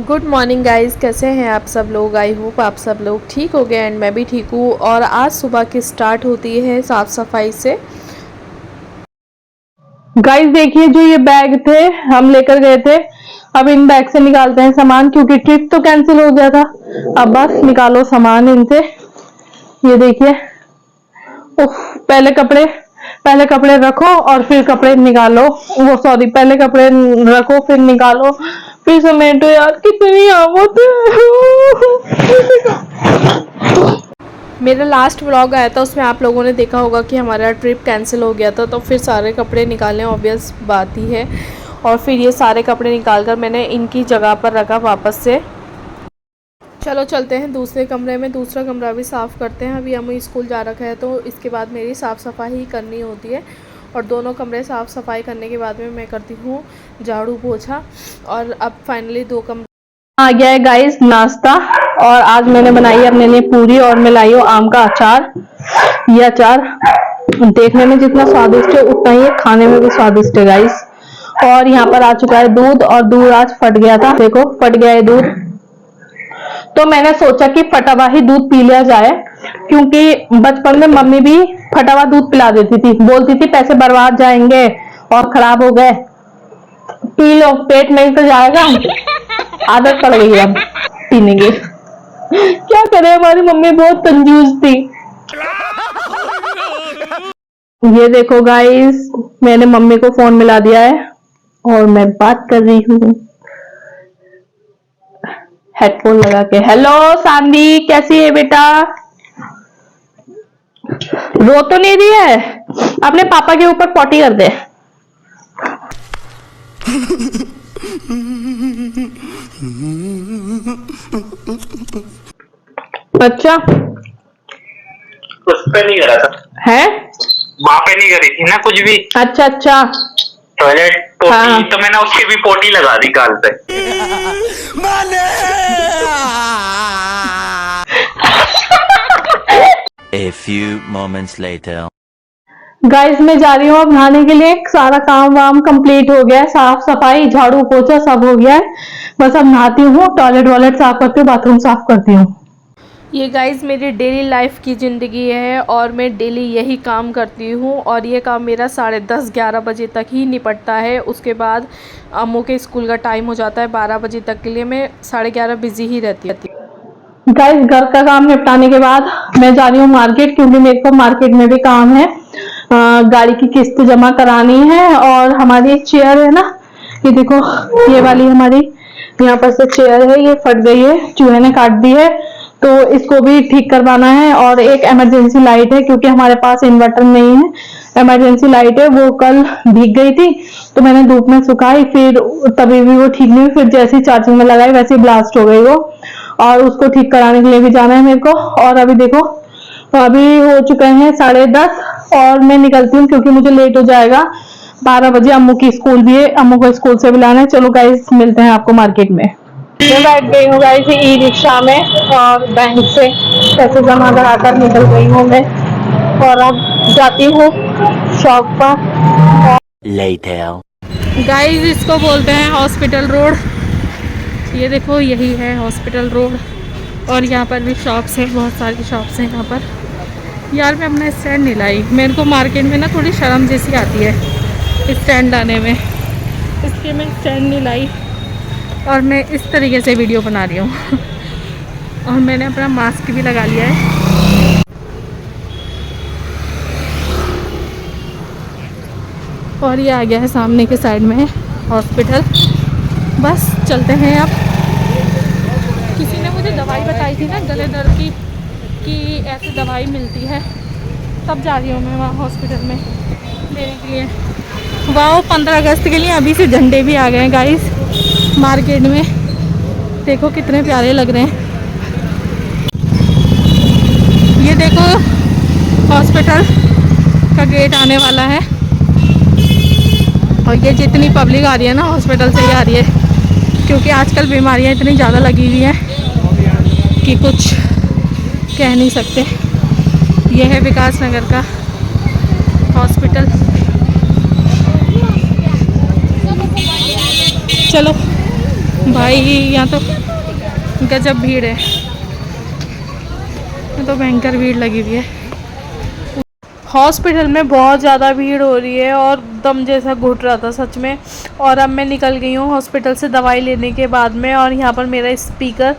Good morning guys, कैसे हैं आप सब लोग। आई होप आप सब लोग ठीक हो गए एंड मैं भी ठीक हूँ। और आज सुबह की स्टार्ट होती है साफ़ सफाई से। गाइस देखिए, जो ये बैग थे हम लेकर गए थे, अब इन बैग से निकालते हैं सामान, क्योंकि ट्रिप तो कैंसिल हो गया था। अब बस निकालो सामान इनसे। ये देखिए, उफ, पहले कपड़े रखो और फिर कपड़े निकालो। वो सॉरी, पहले कपड़े रखो फिर निकालो फिर समेटो। यार कितनी आफत है। मेरा लास्ट व्लॉग आया था, उसमें आप लोगों ने देखा होगा कि हमारा ट्रिप कैंसिल हो गया था, तो फिर सारे कपड़े निकालने ऑब्वियस बात ही है। और फिर ये सारे कपड़े निकाल कर मैंने इनकी जगह पर रखा वापस से। चलो चलते हैं दूसरे कमरे में, दूसरा कमरा भी साफ़ करते हैं। अभी हम स्कूल जा रखा है तो इसके बाद मेरी साफ़ सफाई ही करनी होती है। और दोनों कमरे साफ़ सफाई करने के बाद में मैं करती हूँ झाड़ू पोछा। और अब फाइनली दो कमरे आ गया है गाइस नाश्ता। और आज मैंने बनाई है अपने लिए पूरी और मैं लाई हूँ आम का अचार। ये अचार देखने में जितना स्वादिष्ट है उतना ही खाने में भी स्वादिष्ट है गाइस। और यहाँ पर आ चुका है दूध, और दूध आज फट गया था, देखो फट गया है दूध। तो मैंने सोचा कि फटा हुआ ही दूध पी लिया जाए, क्योंकि बचपन में मम्मी भी फटा हुआ दूध पिला देती थी, बोलती थी पैसे बर्बाद जाएंगे और खराब हो गए, पी लो पेट नहीं तो जाएगा। आदत पड़ गई अब पीने की। क्या करे, हमारी मम्मी बहुत कंजूस थी। ये देखो गाइस, मैंने मम्मी को फोन मिला दिया है और मैं बात कर रही हूँ हेडफोन लगा के। हेलो सांदी, कैसी है बेटा? रो तो नहीं रही है? अपने पापा के ऊपर पॉटी कर दे। अच्छा, उस पे नहीं करा था है वहां पे नहीं करी थी ना कुछ भी। अच्छा अच्छा। टॉयलेट पोटी हाँ तो मैंने उसकी भी पोटी लगा दी गाल पे। A few moments later. Guys, मैं जा रही हूँ अब नहाने के लिए। सारा काम वाम कंप्लीट हो गया है, साफ सफाई झाड़ू पोछा सब हो गया है। बस अब नहाती हूँ, टॉयलेट वॉयलेट साफ करती हूँ, बाथरूम साफ करती हूँ। ये गाइस मेरी डेली लाइफ की ज़िंदगी है और मैं डेली यही काम करती हूँ। और ये काम मेरा 10:30-11 बजे तक ही निपटता है। उसके बाद अम्मू के स्कूल का टाइम हो जाता है 12 बजे तक के लिए। मैं 11:30 बिजी ही रहती है। गाइस, घर का काम निपटाने के बाद मैं जा रही हूँ मार्केट, क्योंकि मेरे को मार्केट में भी काम है। गाड़ी की किस्त जमा करानी है। और हमारी चेयर है ना, ये देखो, ये वाली हमारी यहाँ पर से चेयर है, ये फट गई है, चूहे ने काट दी है, तो इसको भी ठीक करवाना है। और एक इमरजेंसी लाइट है, क्योंकि हमारे पास इन्वर्टर नहीं है, इमरजेंसी लाइट है, वो कल भीग गई थी तो मैंने धूप में सुखाई, फिर तभी भी वो ठीक नहीं हुई, फिर जैसे ही चार्जिंग में लगाई वैसे ही ब्लास्ट हो गई वो। और उसको ठीक कराने के लिए भी जाना है मेरे को। और अभी देखो, अभी हो चुके हैं 10:30 और मैं निकलती हूँ, क्योंकि मुझे लेट हो जाएगा। 12 बजे अम्मू की स्कूल भी है, अम्मू को स्कूल से भी लाना है। चलो गाइस, मिलते हैं आपको मार्केट में। मैं बैठ गई हूँ गाइस ई रिक्शा में, और बैंक से पैसे जमा कराकर निकल गई हूँ मैं, और अब जाती हूँ शॉप पर। Later. गाइस, इसको बोलते हैं हॉस्पिटल रोड। ये देखो, यही है हॉस्पिटल रोड। और यहाँ पर भी शॉप्स हैं, बहुत सारी शॉप्स हैं यहाँ पर। यार मैं अपना स्टैंड नहीं लाई, मेरे को मार्केट में ना थोड़ी शर्म जैसी आती है स्टैंड लाने में, इसलिए मैं स्टैंड नहीं लाई। और मैं इस तरीके से वीडियो बना रही हूँ। और मैंने अपना मास्क भी लगा लिया है। और ये आ गया है सामने के साइड में हॉस्पिटल। बस चलते हैं अब। किसी ने मुझे दवाई बताई थी ना गले दर्द की, कि ऐसी दवाई मिलती है, तब जा रही हूँ मैं वहाँ हॉस्पिटल में लेने के लिए। वाह, 15 अगस्त के लिए अभी से झंडे भी आ गए हैं गाइस मार्केट में। देखो कितने प्यारे लग रहे हैं। ये देखो, हॉस्पिटल का गेट आने वाला है। और ये जितनी पब्लिक आ रही है ना, हॉस्पिटल से ही आ रही है, क्योंकि आजकल बीमारियां इतनी ज़्यादा लगी हुई हैं कि कुछ कह नहीं सकते। ये है विकास नगर का हॉस्पिटल। चलो भाई यहाँ तो गजब भीड़ है, यहाँ तो भयंकर भीड़ लगी हुई है। हॉस्पिटल में बहुत ज़्यादा भीड़ हो रही है और दम जैसा घुट रहा था सच में। और अब मैं निकल गई हूँ हॉस्पिटल से दवाई लेने के बाद में, और यहाँ पर मेरा स्पीकर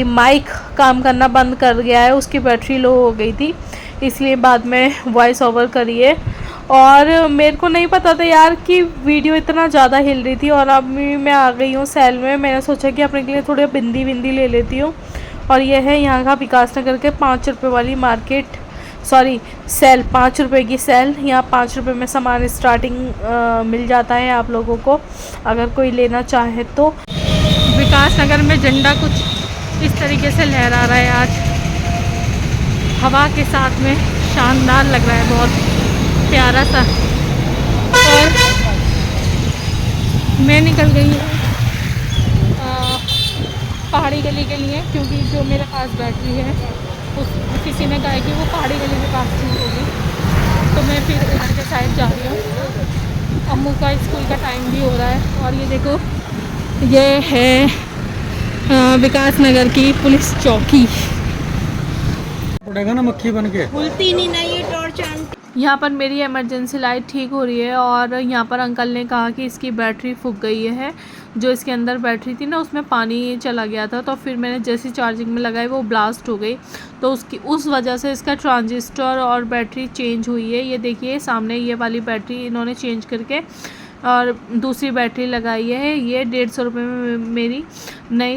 माइक काम करना बंद कर गया है, उसकी बैटरी लो हो गई थी, इसलिए बाद में वॉइस ओवर करी है। और मेरे को नहीं पता था यार कि वीडियो इतना ज़्यादा हिल रही थी। और अब मैं आ गई हूँ सेल में, मैंने सोचा कि अपने के लिए थोड़े बिंदी बिंदी ले लेती हूँ। और यह है यहाँ का विकास नगर के 5 रुपये वाली मार्केट, सॉरी सेल, 5 रुपये की सेल। यहाँ 5 रुपये में सामान स्टार्टिंग मिल जाता है आप लोगों को, अगर कोई लेना चाहे तो। विकास नगर में झंडा कुछ इस तरीके से लहरा रहा है आज, हवा के साथ में, शानदार लग रहा है, बहुत प्यारा सा। और मैं निकल गई पहाड़ी गली के लिए, क्योंकि जो मेरे पास बैटरी है किसी ने कहा कि वो पहाड़ी गली के पास ठीक होगी, तो मैं फिर उधर के साइड जा रही हूँ। अम्मू का स्कूल का टाइम भी हो रहा है। और ये देखो, ये है विकास नगर की पुलिस चौकी। उड़ेगा ना मक्खी बन के। खुलती नहीं ना ये टॉर्च आंटी। यहाँ पर मेरी इमरजेंसी लाइट ठीक हो रही है, और यहाँ पर अंकल ने कहा कि इसकी बैटरी फूक गई है, जो इसके अंदर बैटरी थी ना उसमें पानी चला गया था, तो फिर मैंने जैसी चार्जिंग में लगाई वो ब्लास्ट हो गई, तो उस वजह से इसका ट्रांजिस्टर और बैटरी चेंज हुई है। ये देखिए सामने ये वाली बैटरी इन्होंने चेंज करके और दूसरी बैटरी लगाई है। ये 150 रुपये में मेरी नई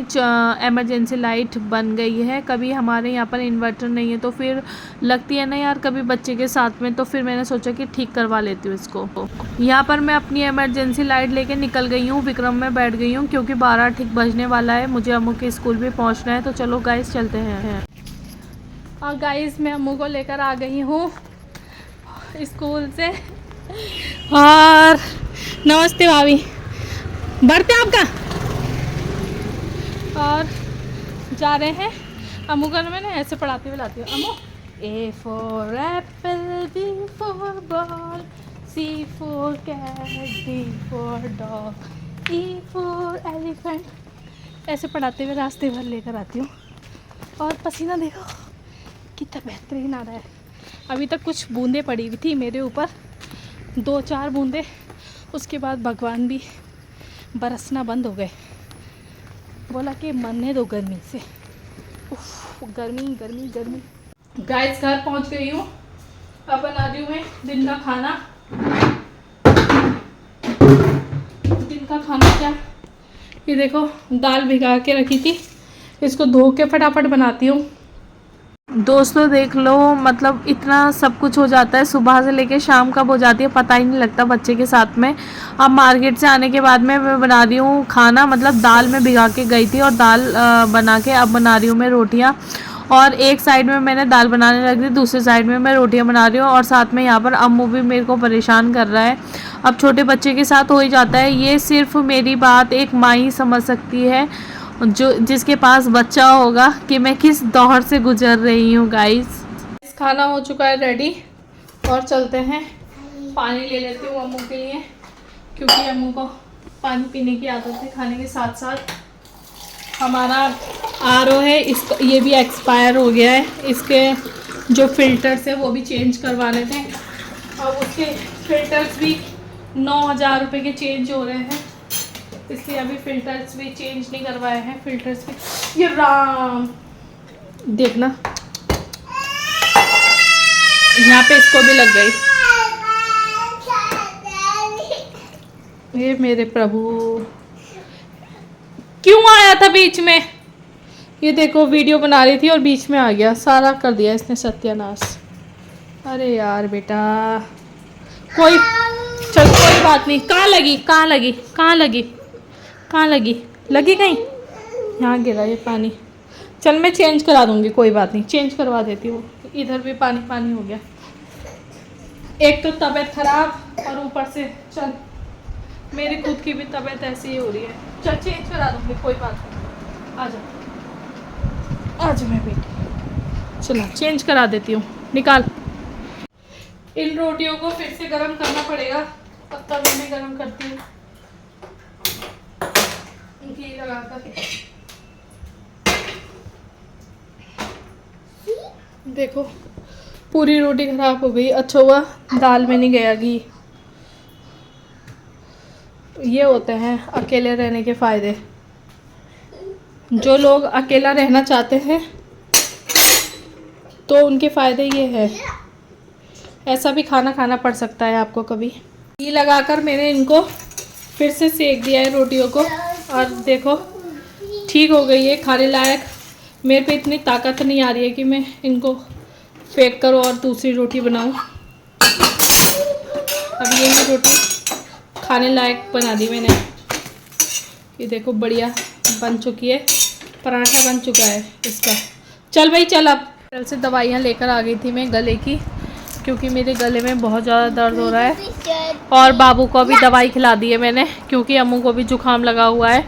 एमरजेंसी लाइट बन गई है। कभी हमारे यहाँ पर इन्वर्टर नहीं है तो फिर लगती है ना यार कभी बच्चे के साथ में, तो फिर मैंने सोचा कि ठीक करवा लेती हूँ इसको। यहाँ पर मैं अपनी एमरजेंसी लाइट लेके निकल गई हूँ, विक्रम में बैठ गई हूँ, क्योंकि 12 ठीक बजने वाला है, मुझे अम्मू के स्कूल भी पहुँचना है। तो चलो गाइस चलते हैं। और गाइस मैं अम्मू को लेकर आ गई हूँ स्कूल से। और नमस्ते भाभी, बढ़ते आपका। और जा रहे हैं अम्मू का, मैंने ऐसे पढ़ाती हुए लाती हूँ। अम्मू, A for apple, B for ball, C for cat, D for dog, E for elephant, ऐसे पढ़ाते हुए रास्ते भर लेकर आती हूँ। और पसीना देखो कितना बेहतरीन आ रहा है। अभी तक कुछ बूंदें पड़ी हुई थी मेरे ऊपर, 2-4 बूंदे, उसके बाद भगवान भी बरसना बंद हो गए। बोला कि मरने दो गर्मी से। उफ, गर्मी गर्मी गर्मी। गाइस घर पहुंच गई हूँ, अब बना रही हूँ मैं दिन का खाना। दिन का खाना क्या, ये देखो दाल भिगा के रखी थी, इसको धो के फटाफट बनाती हूँ। दोस्तों देख लो, मतलब इतना सब कुछ हो जाता है, सुबह से लेके शाम कब हो जाती है पता ही नहीं लगता बच्चे के साथ में। अब मार्केट से आने के बाद में मैं बना रही हूँ खाना, मतलब दाल में भिगा के गई थी और दाल बना के अब बना रही हूँ मैं रोटियाँ। और एक साइड में मैंने दाल बनाने लग दी, दूसरी साइड में मैं रोटियाँ बना रही हूँ। और साथ में यहाँ पर अम्मू भी मेरे को परेशान कर रहा है। अब छोटे बच्चे के साथ हो ही जाता है, ये सिर्फ मेरी बात एक माँ ही समझ सकती है, जो जिसके पास बच्चा होगा, कि मैं किस दौर से गुजर रही हूँ। गाइस खाना हो चुका है रेडी, और चलते हैं। पानी ले लेती हूँ अम्मू के लिए, क्योंकि अम्मू को पानी पीने की आदत है खाने के साथ साथ। हमारा आरओ है, इसका ये भी एक्सपायर हो गया है, इसके जो फिल्टर्स है वो भी चेंज करवाने थे, और उसके फिल्टर्स भी 9,000 रुपये के चेंज हो रहे हैं, इसलिए अभी फिल्टर्स भी चेंज नहीं करवाए हैं। फिल्टर्स भी, ये राम देखना यहाँ पे इसको भी लग गई। ये मेरे प्रभु क्यों आया था बीच में, ये देखो वीडियो बना रही थी और बीच में आ गया, सारा कर दिया इसने सत्यानाश। अरे यार बेटा, कोई चल कोई बात नहीं। कहाँ लगी कहाँ लगी कहाँ लगी कहाँ लगी, लगी कहीं, यहाँ गिरा ये पानी। चल मैं चेंज करा दूँगी, कोई बात नहीं, चेंज करवा देती हूँ। इधर भी पानी पानी हो गया, एक तो तबीयत खराब और ऊपर से चल मेरी खुद की भी तबीयत ऐसी ही हो रही है। चल चेंज करा दूँगी, कोई बात नहीं, आजा आजा मैं बेटी, चलो चेंज करा देती हूँ। निकाल, इन रोटियों को फिर से गरम करना पड़ेगा, तब तक मैं गरम करती हूँ। घी लगा कर देखो पूरी रोटी खराब हो गई। अच्छा हुआ दाल में नहीं गया घी। ये होते हैं अकेले रहने के फ़ायदे। जो लोग अकेला रहना चाहते हैं तो उनके फ़ायदे ये है। ऐसा भी खाना खाना पड़ सकता है आपको कभी। घी लगाकर मैंने इनको फिर से सेक दिया है रोटियों को, और देखो ठीक हो गई है खाने लायक। मेरे पे इतनी ताकत नहीं आ रही है कि मैं इनको फेंक कर और दूसरी रोटी बनाऊं। अब ये मैं रोटी खाने लायक बना दी मैंने। ये देखो बढ़िया बन चुकी है, पराठा बन चुका है इसका। चल भाई चल। अब कल से दवाइयाँ लेकर आ गई थी मैं गले की, क्योंकि मेरे गले में बहुत ज़्यादा दर्द हो रहा है। और बाबू को भी दवाई खिला दी है मैंने, क्योंकि अम्मू को भी जुकाम लगा हुआ है।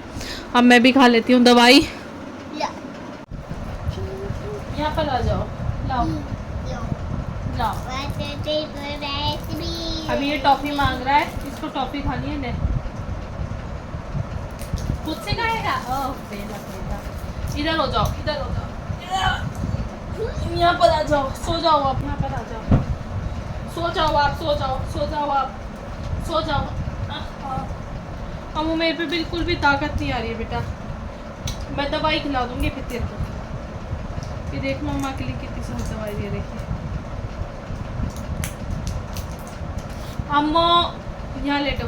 अब मैं भी खा लेती हूँ दवाई। यहाँ पर आ जाओ, लाओ लाओ। अभी ये टॉफी मांग रहा है, इसको टॉफी खानी है। ले खुद से खाएगा। ओह बेटा बेटा, इधर हो जाओ, इधर हो जाओ, यहाँ पर आ जाओ। सो जाओ आप, यहाँ पर आ जाओ। सो जाओ आप, सो जाओ, सो जाओ आप, सो जाओ। अम्मू मेरे पे बिल्कुल भी ताकत नहीं आ रही है बेटा। मैं दवाई खिला दूंगी फिर तेरे को। ये देख मम्मा के लिए कितनी सारी दवाई दे रही है। अम्मो यहाँ लेटो।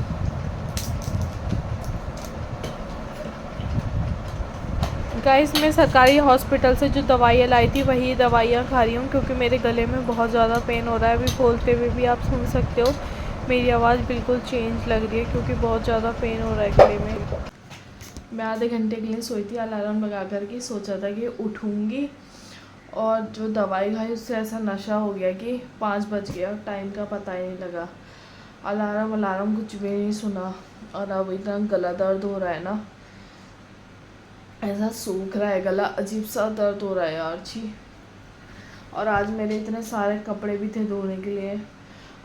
गाइस मैं सरकारी हॉस्पिटल से जो दवाइयाँ लाई थी वही दवाइयाँ खा रही हूँ, क्योंकि मेरे गले में बहुत ज़्यादा पेन हो रहा है। अभी बोलते हुए भी आप सुन सकते हो मेरी आवाज़ बिल्कुल चेंज लग रही है, क्योंकि बहुत ज़्यादा पेन हो रहा है गले में। मैं आधे घंटे के लिए सोई थी अलार्म लगा कर के। सोचा था कि उठूँगी, और जो दवाई खाई उससे ऐसा नशा हो गया कि 5 बज गया, टाइम का पता ही नहीं लगा। अलार्म कुछ भी नहीं सुना, और अब इतना गला दर्द हो रहा है ना, ऐसा सूख रहा है गला, अजीब सा दर्द हो रहा है यार छी। और आज मेरे इतने सारे कपड़े भी थे धोने के लिए।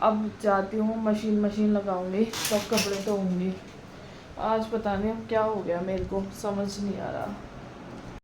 अब जाती हूँ मशीन लगाऊंगी, सब कपड़े धोऊंगी। आज पता नहीं अब क्या हो गया, मेरे को समझ नहीं आ रहा।